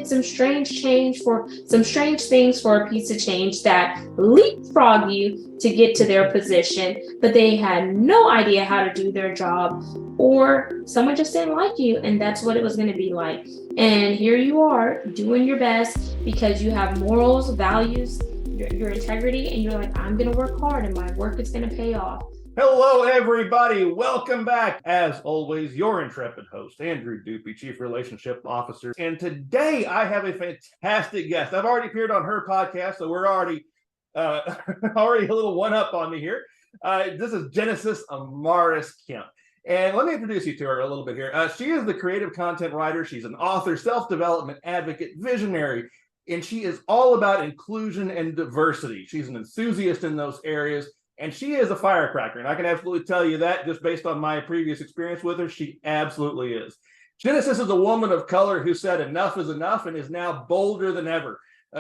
some strange things for a piece of change that leapfrog you to get to their position, but they had no idea how to do their job, or someone just didn't like you, and that's what it was going to be like. And here you are doing your best because you have morals, values, your integrity, and you're like, I'm going to work hard and my work is going to pay off. Hello, everybody. Welcome back. As always, your intrepid host, Andrew Dupe, Chief Relationship Officer. And today I have a fantastic guest. I've already appeared on her podcast, so we're already already a little one-up on me here. This is Genesis Amaris Kemp. And let me introduce you to her a little bit here. She is the creative content writer. She's an author, self-development advocate, visionary, and she is all about inclusion and diversity. She's an enthusiast in those areas. And she is a firecracker, and I can absolutely tell you that just based on my previous experience with her, she absolutely is. Genesis is a woman of color who said enough is enough and is now bolder than ever.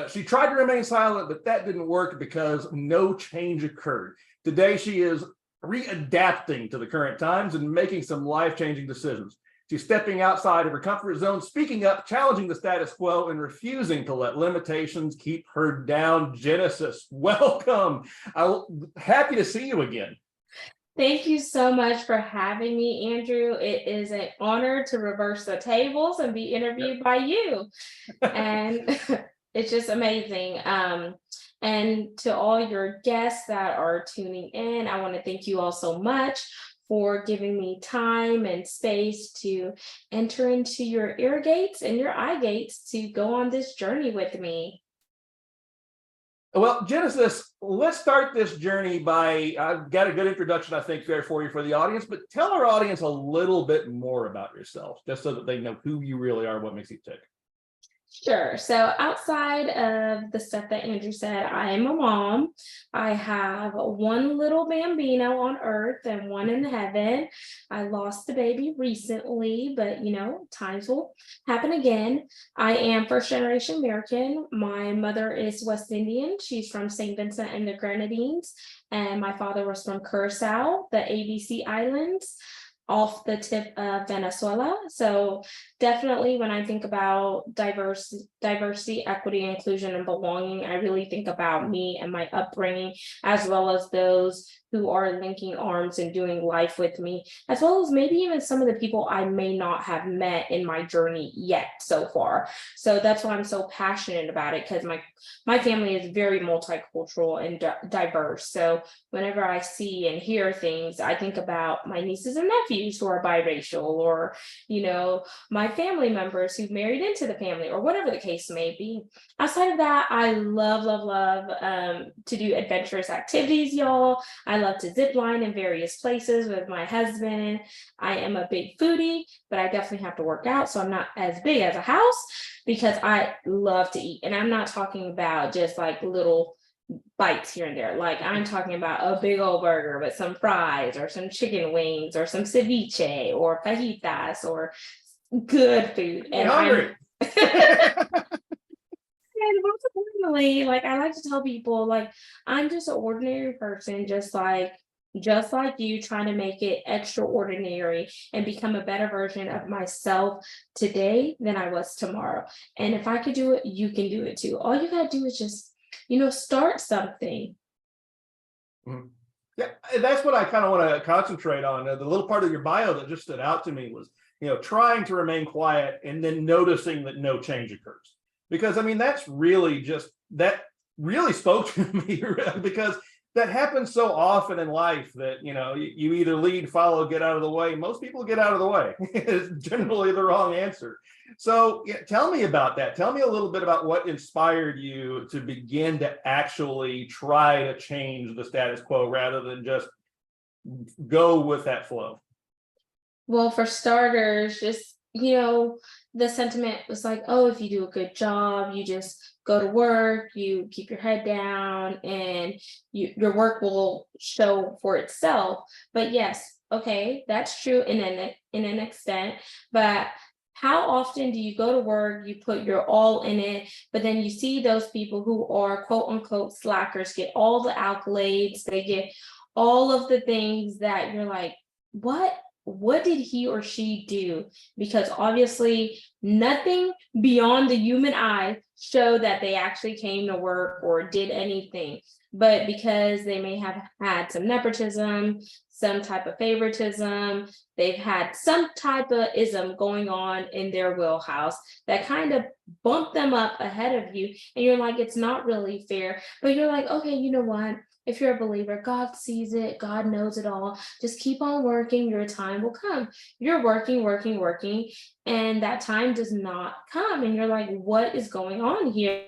She tried to remain silent, but that didn't work because no change occurred. Today, she is readapting to the current times and making some life-changing decisions. She's stepping outside of her comfort zone, speaking up, challenging the status quo, and refusing to let limitations keep her down. Genesis, welcome. I'm happy to see you again. Thank you so much for having me, Andrew. It is an honor to reverse the tables and be interviewed by you. And it's just amazing. And to all your guests that are tuning in, I want to thank you all so much for giving me time and space to enter into your ear gates and your eye gates to go on this journey with me. Well, Genesis, let's start this journey by, I've got a good introduction, I think, there for you for the audience, but tell our audience a little bit more about yourself, just so that they know who you really are, what makes you tick. Sure. So outside of the stuff that Andrew said, I am a mom. I have one little bambino on earth and one in heaven. I lost the baby recently, but times will happen again. I am first generation American. My mother is West Indian. She's from St. Vincent and the Grenadines. And my father was from Curacao, the ABC Islands, off the tip of Venezuela. So definitely when I think about diversity, equity, inclusion, and belonging, I really think about me and my upbringing, as well as those who are linking arms and doing life with me, as well as maybe even some of the people I may not have met in my journey yet so far. So that's why I'm so passionate about it, because my family is very multicultural and diverse. So whenever I see and hear things, I think about my nieces and nephews who are biracial, or my family members who married into the family, or whatever the case may be. Outside of that, I love to do adventurous activities, y'all. I love to zip line in various places with my husband. I am a big foodie, but I definitely have to work out, so I'm not as big as a house, because I love to eat. And I'm not talking about just like little bites here and there. Like, I'm talking about a big old burger with some fries or some chicken wings or some ceviche or fajitas or good food. And hungry. And most importantly, like, I like to tell people, like, I'm just an ordinary person, just like you, trying to make it extraordinary and become a better version of myself today than I was tomorrow. And if I could do it, you can do it too. All you gotta do is just start something. Mm-hmm. Yeah, that's what I kind of want to concentrate on. The little part of your bio that just stood out to me was, trying to remain quiet and then noticing that no change occurs. Because, that's really that really spoke to me, because that happens so often in life that, you either lead, follow, get out of the way. Most people get out of the way. It's generally the wrong answer. So tell me about that. Tell me a little bit about what inspired you to begin to actually try to change the status quo rather than just go with that flow. Well, for starters, just, the sentiment was like, oh, if you do a good job, you just go to work, you keep your head down, and your work will show for itself. But yes, okay, that's true in an extent. But how often do you go to work, you put your all in it, but then you see those people who are quote unquote slackers get all the accolades, they get all of the things that you're like, what what did he or she do? Because obviously nothing beyond the human eye showed that they actually came to work or did anything. But because they may have had some nepotism, some type of favoritism, they've had some type of ism going on in their wheelhouse that kind of bumped them up ahead of you. And you're like, it's not really fair. But you're like, okay, you know what? If you're a believer, God sees it, God knows it all. Just keep on working, your time will come. You're working, and that time does not come. And you're like, what is going on here?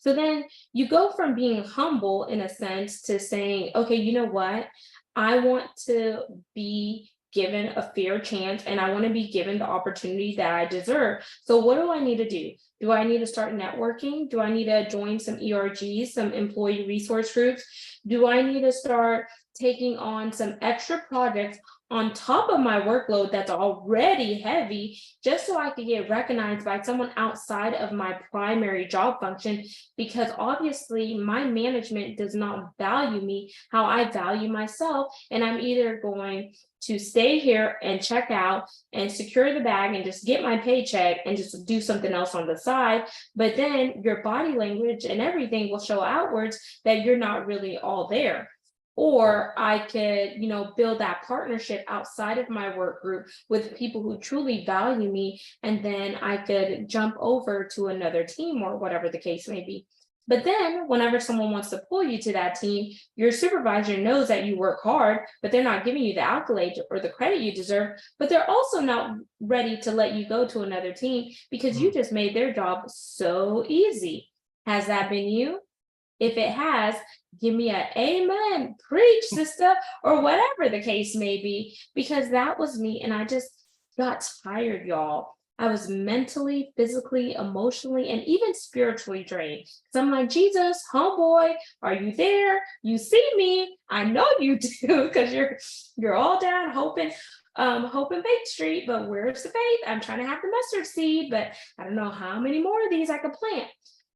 So then you go from being humble in a sense to saying, okay, you know what? I want to be given a fair chance and I want to be given the opportunity that I deserve. So what do I need to do? Do I need to start networking? Do I need to join some ERGs, some employee resource groups? Do I need to start taking on some extra projects on top of my workload that's already heavy, just so I could get recognized by someone outside of my primary job function? Because obviously my management does not value me how I value myself. And I'm either going to stay here and check out and secure the bag and just get my paycheck and just do something else on the side. But then your body language and everything will show outwards that you're not really all there. Or I could, build that partnership outside of my work group with people who truly value me. And then I could jump over to another team or whatever the case may be. But then whenever someone wants to pull you to that team, your supervisor knows that you work hard, but they're not giving you the accolade or the credit you deserve. But they're also not ready to let you go to another team because you just made their job so easy. Has that been you? If it has, give me an amen, preach, sister, or whatever the case may be, because that was me. And I just got tired, y'all. I was mentally, physically, emotionally, and even spiritually drained. So I'm like, Jesus, homeboy, are you there? You see me. I know you do, because you're all down hoping Bait Street, but where's the faith? I'm trying to have the mustard seed, but I don't know how many more of these I could plant.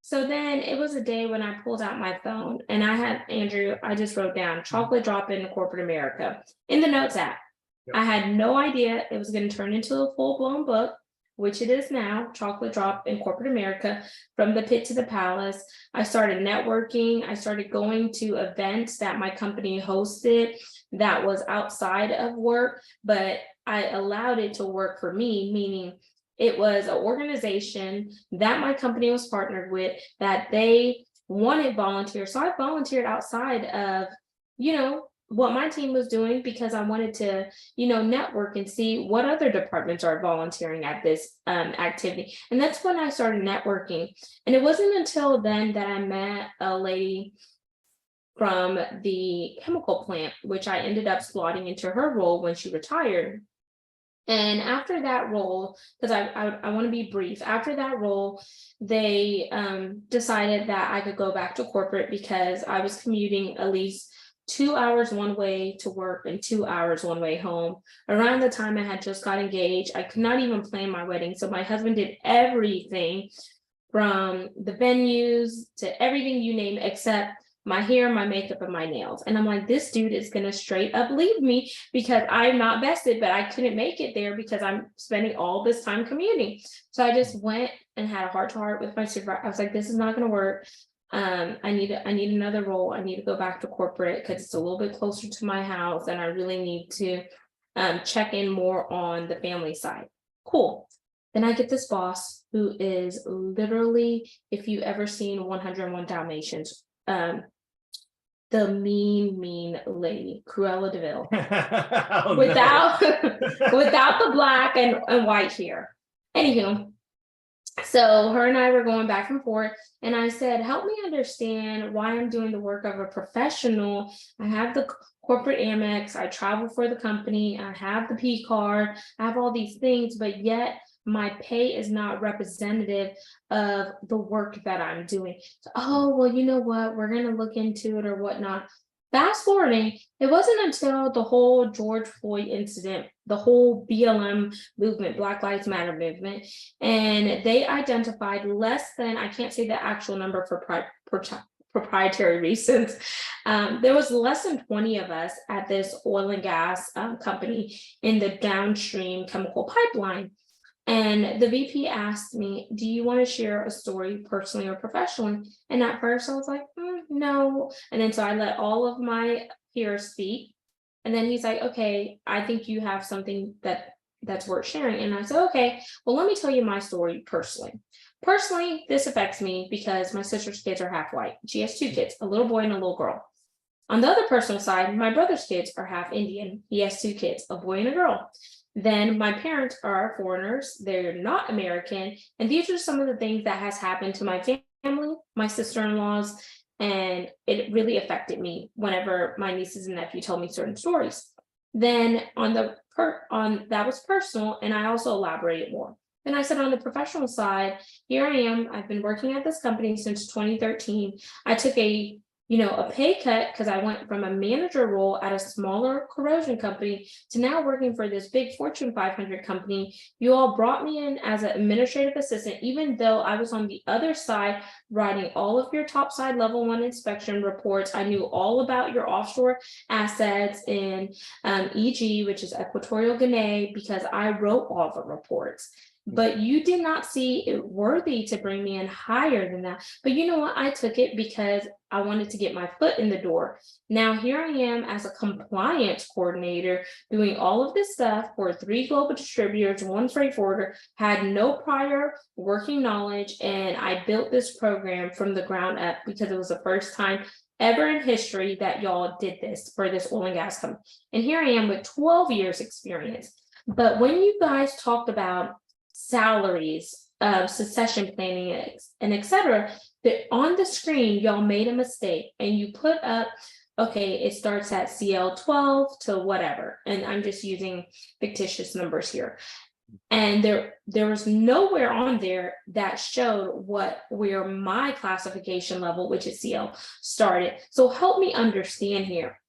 So then it was a day when I pulled out my phone and I had Andrew, I just wrote down chocolate drop in corporate America in the notes app. Yep. I had no idea it was going to turn into a full-blown book, which it is now, Chocolate Drop in Corporate America, From the Pit to the Palace. I started networking. I started going to events that my company hosted that was outside of work, but I allowed it to work for me, meaning it was an organization that my company was partnered with that they wanted volunteers. So I volunteered outside of, what my team was doing because I wanted to, network and see what other departments are volunteering at this activity. And that's when I started networking. And it wasn't until then that I met a lady from the chemical plant, which I ended up slotting into her role when she retired. And after that role, because I want to be brief, after that role, they decided that I could go back to corporate because I was commuting at least 2 hours one way to work and 2 hours one way home. Around the time I had just got engaged, I could not even plan my wedding. So my husband did everything from the venues to everything you name except my hair, my makeup, and my nails. And I'm like, this dude is going to straight up leave me because I'm not vested, but I couldn't make it there because I'm spending all this time commuting. So I just went and had a heart-to-heart with my supervisor. I was like, this is not going to work. I need another role. I need to go back to corporate because it's a little bit closer to my house and I really need to check in more on the family side. Cool. Then I get this boss who is literally, if you ever seen 101 Dalmatians, the mean lady, Cruella de Vil, without the black and white hair. Anywho, so her and I were going back and forth, and I said, help me understand why I'm doing the work of a professional. I have the corporate Amex, I travel for the company, I have the P card, I have all these things, but yet my pay is not representative of the work that I'm doing. So, oh, well, you know what? We're going to look into it or whatnot. Fast forwarding, it wasn't until the whole George Floyd incident, the whole BLM movement, Black Lives Matter movement, and they identified less than, I can't say the actual number for proprietary reasons. There was less than 20 of us at this oil and gas company in the downstream chemical pipeline. And the VP asked me, do you want to share a story personally or professionally? And at first I was like, no. And then so I let all of my peers speak. And then he's like, okay, I think you have something that's worth sharing. And I said, okay, well, let me tell you my story personally. Personally, this affects me because my sister's kids are half white. She has two kids, a little boy and a little girl. On the other personal side, my brother's kids are half Indian. He has two kids, a boy and a girl. Then my parents are foreigners. They're not American. And these are some of the things that has happened to my family, my sister-in-laws, and it really affected me whenever my nieces and nephew told me certain stories. Then on that was personal, and I also elaborated more. Then I said on the professional side, here I am. I've been working at this company since 2013. I took a pay cut because I went from a manager role at a smaller corrosion company to now working for this big Fortune 500 company. You all brought me in as an administrative assistant, even though I was on the other side writing all of your top side level 1 inspection reports. I knew all about your offshore assets in EG, which is Equatorial Guinea, because I wrote all the reports. But you did not see it worthy to bring me in higher than that. But you know what? I took it because I wanted to get my foot in the door. Now here I am as a compliance coordinator doing all of this stuff for 3 global distributors, 1 freight forwarder, had no prior working knowledge, and I built this program from the ground up because it was the first time ever in history that y'all did this for this oil and gas company. And here I am with 12 years experience. But when you guys talked about salaries, succession planning, and etc., that on the screen y'all made a mistake and you put up, okay, it starts at CL12 to whatever, and I'm just using fictitious numbers here. And there was nowhere on there that showed where my classification level, which is CL, started. So help me understand here.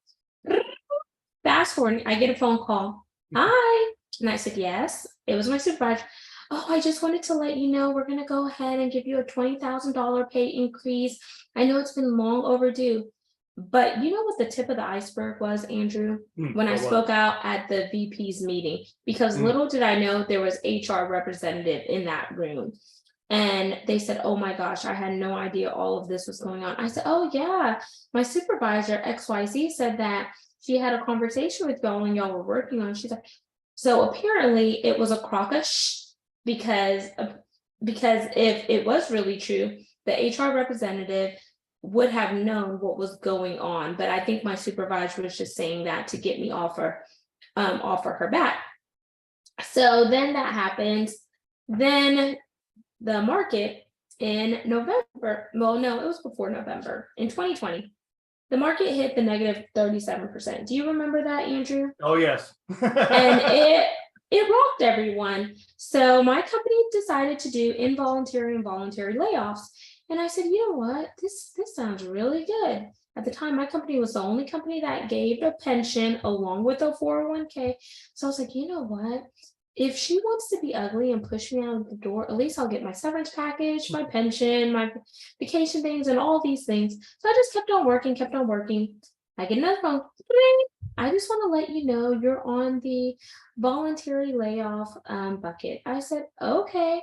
Fast forward, I get a phone call. Hi. And I said, yes. It was my supervisor. Oh, I just wanted to let you know we're going to go ahead and give you a $20,000 pay increase. I know it's been long overdue. But you know what the tip of the iceberg was, Andrew? When I spoke out at the VP's meeting, because little did I know there was HR representative in that room. And they said, oh my gosh, I had no idea all of this was going on. I said, oh yeah, my supervisor XYZ said that she had a conversation with y'all and y'all were working on. She's like, so apparently it was a crock of because if it was really true, the HR representative would have known what was going on. But I think my supervisor was just saying that to get me offer her back. So then that happens. Then the market in November, well, no, it was before November, in 2020, the market hit the negative 37%. Do you remember that, Andrew? Oh, yes. And it rocked everyone. So my company decided to do involuntary and voluntary layoffs. And I said, you know what, this sounds really good. At the time, my company was the only company that gave a pension along with a 401k. So I was like, you know what? If she wants to be ugly and push me out of the door, at least I'll get my severance package, my pension, my vacation things, and all these things. So I just kept on working. I get another phone. I just want to let you know you're on the voluntary layoff bucket. I said, okay.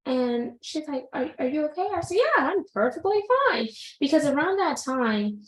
And she's like, are you okay? I said, yeah, I'm perfectly fine. Because around that time,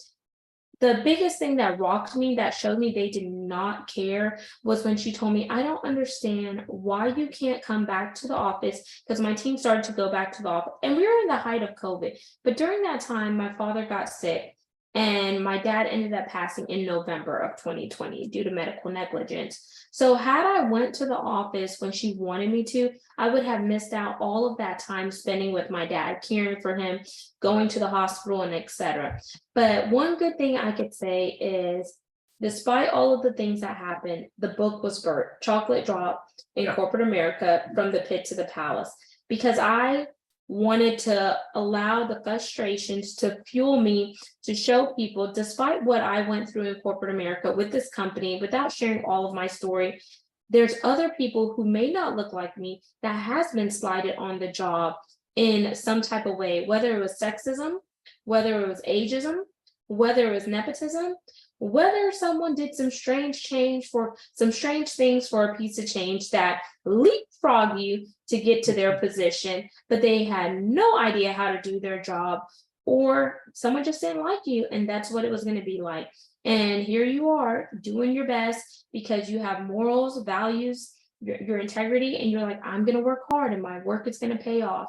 the biggest thing that rocked me, that showed me they did not care, was when she told me, I don't understand why you can't come back to the office, because my team started to go back to the office. And we were in the height of COVID. But during that time, my father got sick. And my dad ended up passing in November of 2020 due to medical negligence. So had I went to the office when she wanted me to, I would have missed out all of that time spending with my dad, caring for him, going to the hospital, and etc. But one good thing I could say is, despite all of the things that happened, the book was birthed, Chocolate Drop in Corporate America, From the Pit to the Palace, because I wanted to allow the frustrations to fuel me to show people, despite what I went through in corporate America with this company, without sharing all of my story, there's other people who may not look like me that has been slighted on the job in some type of way, whether it was sexism, whether it was ageism, whether it was nepotism, whether someone did some strange things for a piece of change that leapfrog you to get to their position, but they had no idea how to do their job, or someone just didn't like you, and that's what it was going to be like. And here you are doing your best because you have morals, values, your integrity, and you're like, I'm going to work hard and my work is going to pay off.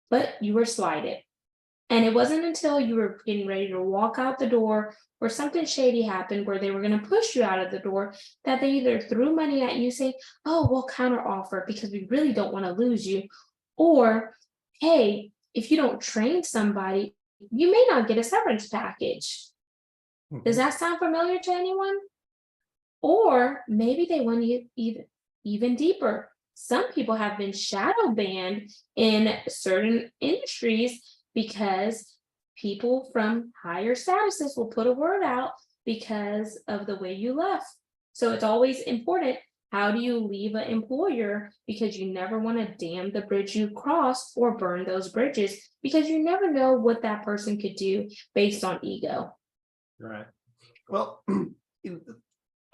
But you were slighted. And it wasn't until you were getting ready to walk out the door or something shady happened where they were going to push you out of the door that they either threw money at you, saying, oh, we'll counter offer because we really don't want to lose you. Or, hey, if you don't train somebody, you may not get a severance package. Does that sound familiar to anyone? Or maybe they went even deeper. Some people have been shadow banned in certain industries because people from higher statuses will put a word out because of the way you left. So it's always important. How do you leave an employer? Because you never want to dam the bridge you crossed or burn those bridges, because you never know what that person could do based on ego. Right. Well,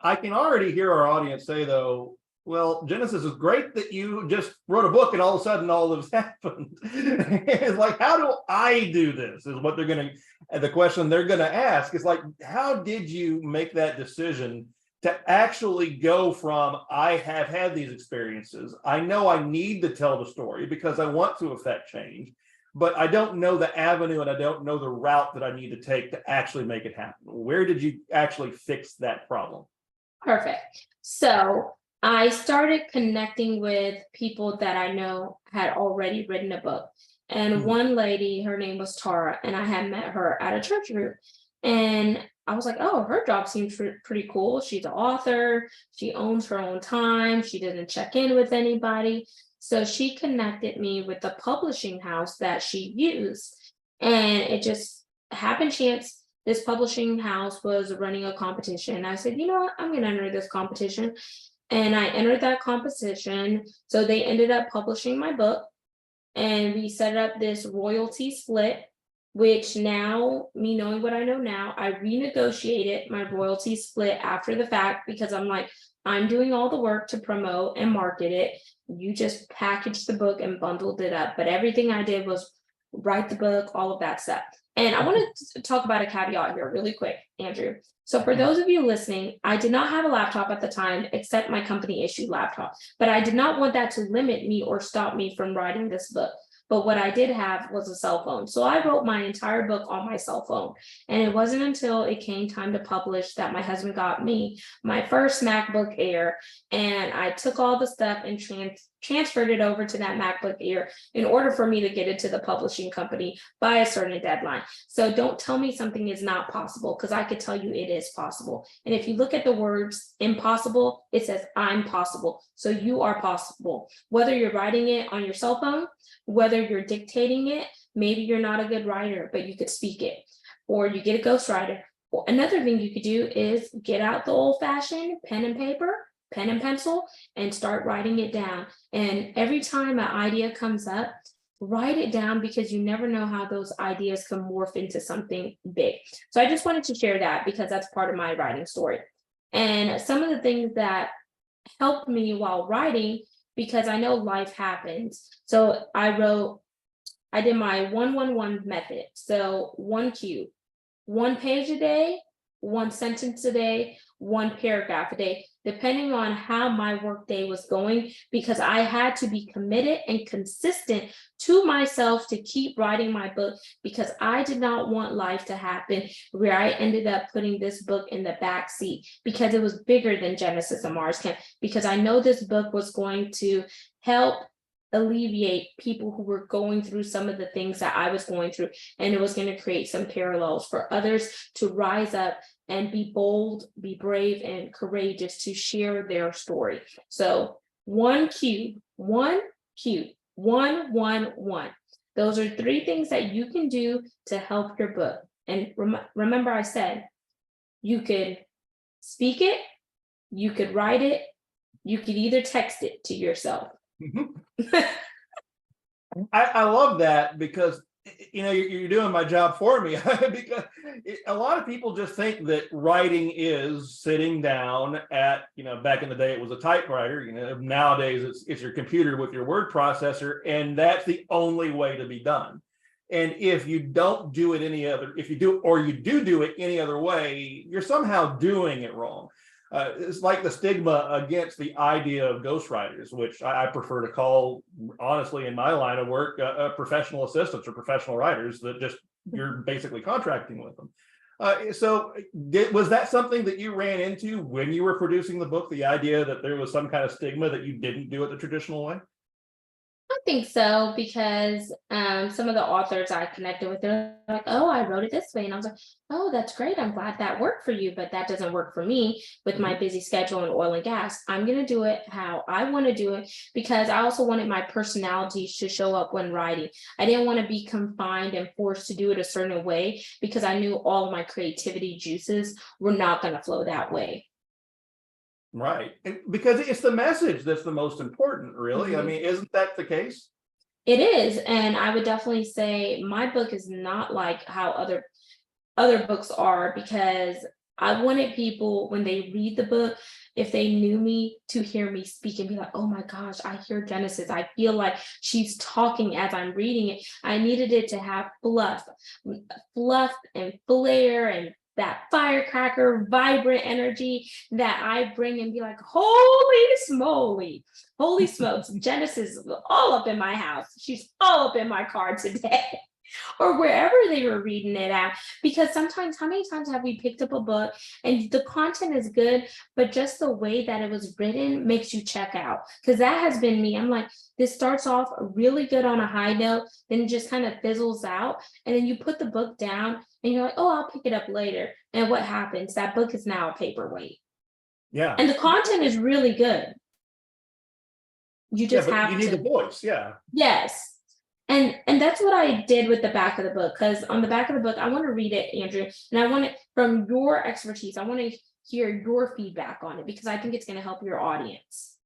I can already hear our audience say, though, well, Genesis, is great that you just wrote a book and all of a sudden all of this happened. It's like, how do I do this? Is what the question they're going to ask. It's like, how did you make that decision to actually go from, I have had these experiences, I know I need to tell the story because I want to affect change, but I don't know the avenue and I don't know the route that I need to take to actually make it happen? Where did you actually fix that problem? Perfect. So I started connecting with people that I know had already written a book. And one lady, her name was Tara, and I had met her at a church group. And I was like, oh, her job seems pretty cool. She's an author. She owns her own time. She doesn't check in with anybody. So she connected me with the publishing house that she used. And it just happened chance. This publishing house was running a competition. I said, you know what, I'm going to enter this competition. And I entered that competition. So they ended up publishing my book. And we set up this royalty split, which now, me knowing what I know now, I renegotiated my royalty split after the fact, because I'm like, I'm doing all the work to promote and market it. You just packaged the book and bundled it up. But everything I did was write the book, all of that stuff. And I want to talk about a caveat here really quick, Andrew. So for those of you listening, I did not have a laptop at the time, except my company issued laptop, but I did not want that to limit me or stop me from writing this book. But what I did have was a cell phone. So I wrote my entire book on my cell phone. And it wasn't until it came time to publish that my husband got me my first MacBook Air. And I took all the stuff and transferred it over to that MacBook Air in order for me to get it to the publishing company by a certain deadline. So don't tell me something is not possible, because I could tell you it is possible. And if you look at the words impossible, it says I'm possible. So you are possible. Whether you're writing it on your cell phone, whether you're dictating it, maybe you're not a good writer, but you could speak it, or you get a ghostwriter. Well, another thing you could do is get out the old-fashioned pen and paper, pen and pencil, and start writing it down. And every time an idea comes up, write it down, because you never know how those ideas can morph into something big. So I just wanted to share that because that's part of my writing story. And some of the things that helped me while writing, because I know life happens. So I did my 1-1-1 method. So 1Q, 1 page a day, 1 sentence a day, 1 paragraph a day, depending on how my work day was going, because I had to be committed and consistent to myself to keep writing my book, because I did not want life to happen where I ended up putting this book in the back seat, because it was bigger than Genesis Amaris Kemp, because I know this book was going to help alleviate people who were going through some of the things that I was going through, and it was going to create some parallels for others to rise up and be bold, be brave, and courageous to share their story. So 1Q, 1Q, 1-1-1. Those are 3 things that you can do to help your book. And remember, I said you could speak it, you could write it, you could either text it to yourself. I love that, because you're doing my job for me because a lot of people just think that writing is sitting down at, back in the day it was a typewriter, nowadays it's your computer with your word processor, and that's the only way to be done. And if you don't do it if you do it any other way, you're somehow doing it wrong. It's like the stigma against the idea of ghostwriters, which I prefer to call, honestly, in my line of work, professional assistants or professional writers that just you're basically contracting with them. Was that something that you ran into when you were producing the book, the idea that there was some kind of stigma that you didn't do it the traditional way? I think so, because some of the authors I connected with, they're like, "Oh, I wrote it this way," and I was like, "Oh, that's great. I'm glad that worked for you, but that doesn't work for me with my busy schedule in oil and gas. I'm gonna do it how I want to do it because I also wanted my personality to show up when writing. I didn't want to be confined and forced to do it a certain way because I knew all of my creativity juices were not going to flow that way." Right. Because it's the message that's the most important, really. I Mhm. mean, isn't that the case? It is, and I would definitely say my book is not like how other books are, because I wanted people when they read the book, if they knew me, to hear me speak and be like, "Oh my gosh, I hear Genesis. I feel like she's talking as I'm reading it." I needed it to have fluff and flair and that firecracker, vibrant energy that I bring, and be like, holy smokes, Genesis is all up in my house. She's all up in my car today." Or wherever they were reading it at. Because sometimes, how many times have we picked up a book and the content is good, but just the way that it was written makes you check out? Because that has been me. I'm like, this starts off really good on a high note, then it just kind of fizzles out. And then you put the book down and you're like, "Oh, I'll pick it up later." And what happens? That book is now a paperweight. Yeah. And the content is really good. You Yeah, just but you have need the to. voice. Yeah. Yes. And that's what I did with the back of the book, because on the back of the book, I want to read it, Andrew, and I want it from your expertise. I want to hear your feedback on it because I think it's going to help your audience.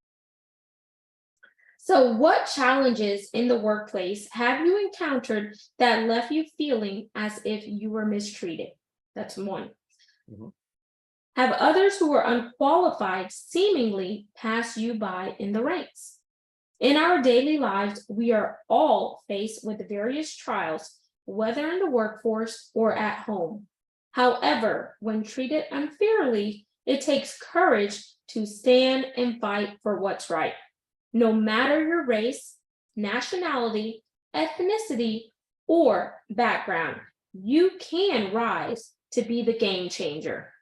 So, what challenges in the workplace have you encountered that left you feeling as if you were mistreated? That's one. Mhm. Have others who were unqualified seemingly pass you by in the ranks? In our daily lives, we are all faced with various trials, whether in the workforce or at home. However, when treated unfairly, it takes courage to stand and fight for what's right. No matter your race, nationality, ethnicity, or background, you can rise to be the game changer.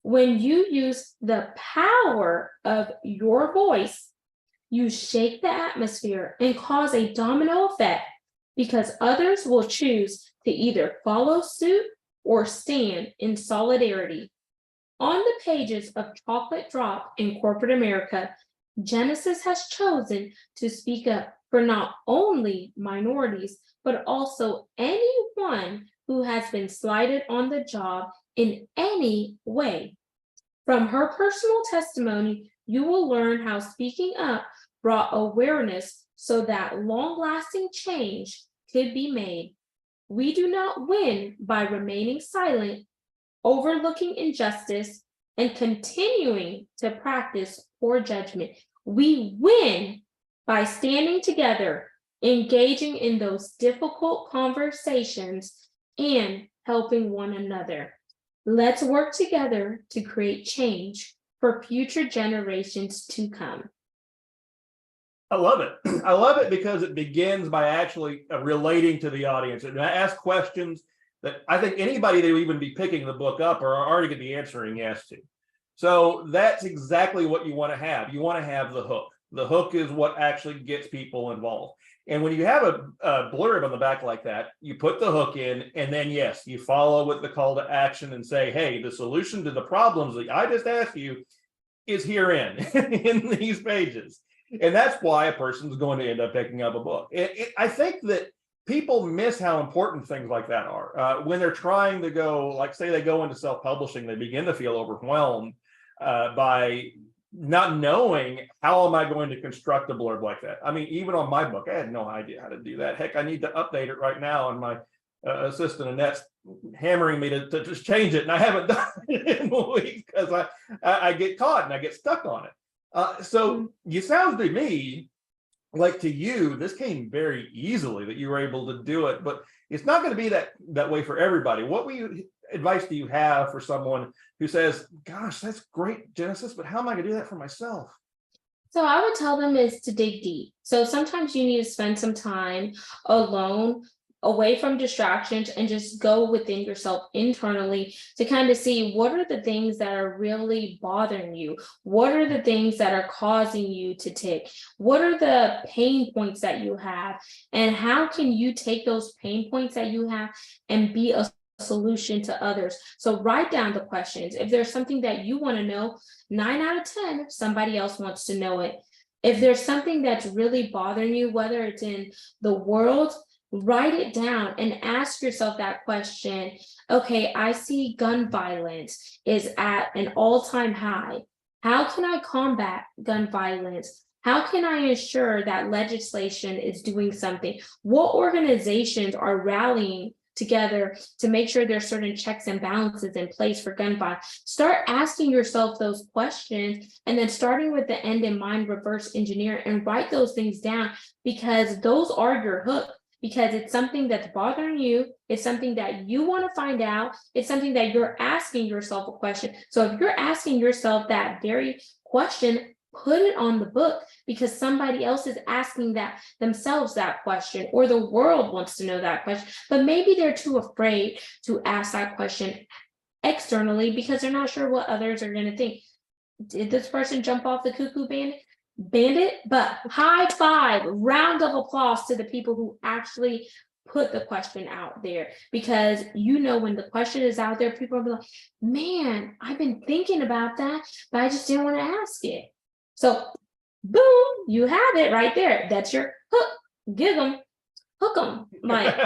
When you use the power of your voice, you shake the atmosphere and cause a domino effect, because others will choose to either follow suit or stand in solidarity. On the pages of Chocolate Drop in corporate America, Genesis has chosen to speak up for not only minorities, but also anyone who has been slighted on the job in any way. From her personal testimony, you will learn how speaking up brought awareness so that long-lasting change could be made. We do not win by remaining silent, overlooking injustice, and continuing to practice poor judgment. We win by standing together, engaging in those difficult conversations, and helping one another. Let's work together to create change for future generations to come. I love it. I love it because it begins by actually relating to the audience and I ask questions that I think anybody that would even be picking the book up are already going to be answering yes to. So that's exactly what you want to have. You want to have the hook. The hook is what actually gets people involved. And when you have a blurb on the back like that, you put the hook in, and then, yes, you follow with the call to action and say, hey, the solution to the problems that I just asked you is herein in these pages. And that's why a person's going to end up picking up a book. I think that people miss how important things like that are. When they're trying to go, like, say they go into self-publishing, they begin to feel overwhelmed by not knowing how am I going to construct a blurb like that. I mean, even on my book, I had no idea how to do that. Heck, I need to update it right now, and my assistant Annette's hammering me to just change it, and I haven't done it in a week because I get caught and I get stuck on it. So you sound to me like, to you, this came very easily, that you were able to do it, but it's not going to be that way for everybody. What advice do you have for someone who says, gosh, that's great, Genesis, but how am I going to do that for myself? So I would tell them is to dig deep. So sometimes you need to spend some time alone, away from distractions, and just go within yourself internally to kind of see what are the things that are really bothering you? What are the things that are causing you to tick? What are the pain points that you have? And how can you take those pain points that you have and be a solution to others? So write down the questions. If there's something that you want to know, 9 out of 10, somebody else wants to know it. If there's something that's really bothering you, whether it's in the world, write it down and ask yourself that question. Okay, I see gun violence is at an all-time high. How can I combat gun violence? How can I ensure that legislation is doing something? What organizations are rallying together to make sure there's certain checks and balances in place for gun violence? Start asking yourself those questions, and then starting with the end in mind, reverse engineer and write those things down, because those are your hook. Because it's something that's bothering you, it's something that you want to find out, it's something that you're asking yourself a question. So if you're asking yourself that very question, put it on the book, because somebody else is asking that themselves that question, or the world wants to know that question, but maybe they're too afraid to ask that question externally because they're not sure what others are going to think. Did this person jump off the cuckoo bandit? But high five, round of applause to the people who actually put the question out there, because when the question is out there, people will be like, man, I've been thinking about that, but I just didn't want to ask it. So boom, you have it right there. That's your hook. Give them, hook them. Like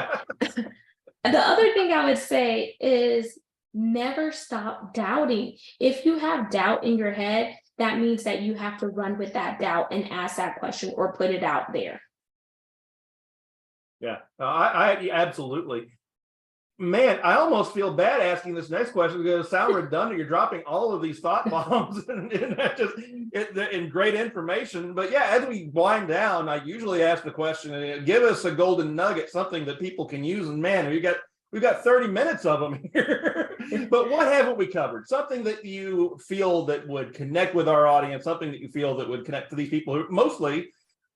the other thing I would say is never stop doubting. If you have doubt in your head, that means that you have to run with that doubt and ask that question or put it out there. Yeah, I absolutely. Man, I almost feel bad asking this next question because it sounds redundant. You're dropping all of these thought bombs and great information. But yeah, as we wind down, I usually ask the question, give us a golden nugget, something that people can use. And man, we've got 30 minutes of them here. But what haven't we covered? Something that you feel that would connect with our audience, something that you feel that would connect to these people who mostly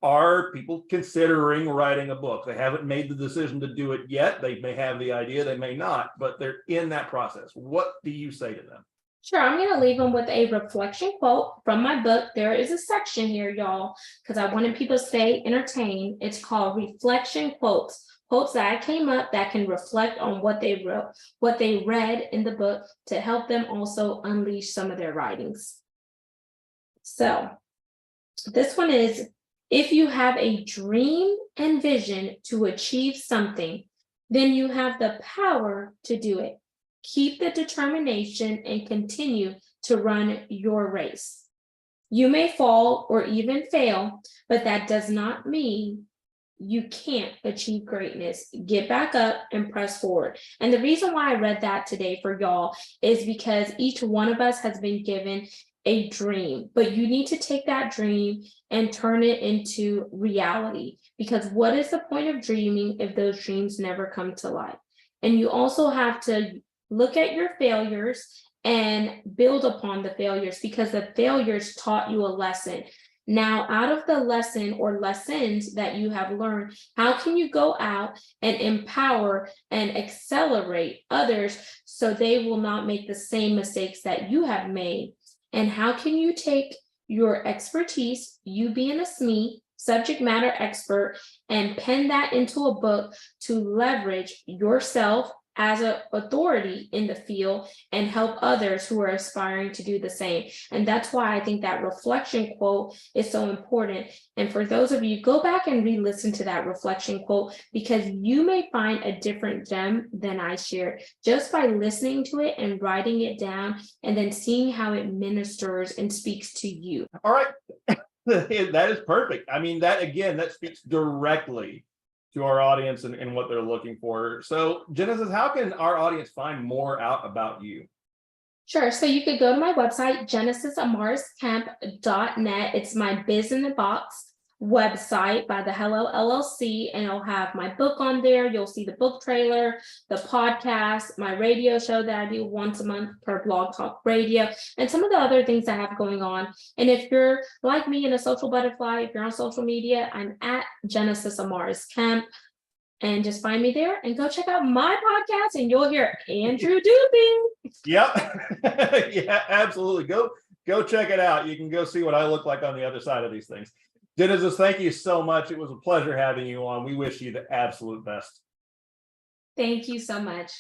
are people considering writing a book. They haven't made the decision to do it yet. They may have the idea, they may not, but they're in that process. What do you say to them? Sure, I'm going to leave them with a reflection quote from my book. There is a section here, y'all, because I wanted people to stay entertained. It's called Reflection Quotes. Quotes that I came up that can reflect on what they wrote, what they read in the book, to help them also unleash some of their writings. So this one is, if you have a dream and vision to achieve something, then you have the power to do it. Keep the determination and continue to run your race. You may fall or even fail, but that does not mean you can't achieve greatness. Get back up and press forward. And the reason why I read that today for y'all is because each one of us has been given a dream, but you need to take that dream and turn it into reality. Because what is the point of dreaming if those dreams never come to life? And you also have to look at your failures and build upon the failures, because the failures taught you a lesson. Now, out of the lesson or lessons that you have learned, how can you go out and empower and accelerate others so they will not make the same mistakes that you have made? And how can you take your expertise, you being a SME, subject matter expert, and pen that into a book to leverage yourself, as an authority in the field and help others who are aspiring to do the same. And that's why I think that reflection quote is so important. And for those of you, go back and re-listen to that reflection quote, because you may find a different gem than I shared just by listening to it and writing it down and then seeing how it ministers and speaks to you. All right. That is perfect. I mean, that speaks directly to our audience and what they're looking for. So, Genesis, how can our audience find more out about you? Sure. So you could go to my website, genesisamarisKemp.net. It's my Biz in the Box website by the Hello LLC, and it'll have my book on there. You'll see the book trailer, the podcast, my radio show that I do once a month per Blog Talk Radio, and some of the other things I have going on. And if you're like me and a social butterfly, if you're on social media, I'm at Genesis Amaris Kemp. And just find me there and go check out my podcast, and you'll hear Andrew Duping. Yep. Yeah, absolutely. Go check it out. You can go see what I look like on the other side of these things. Genesis, thank you so much. It was a pleasure having you on. We wish you the absolute best. Thank you so much.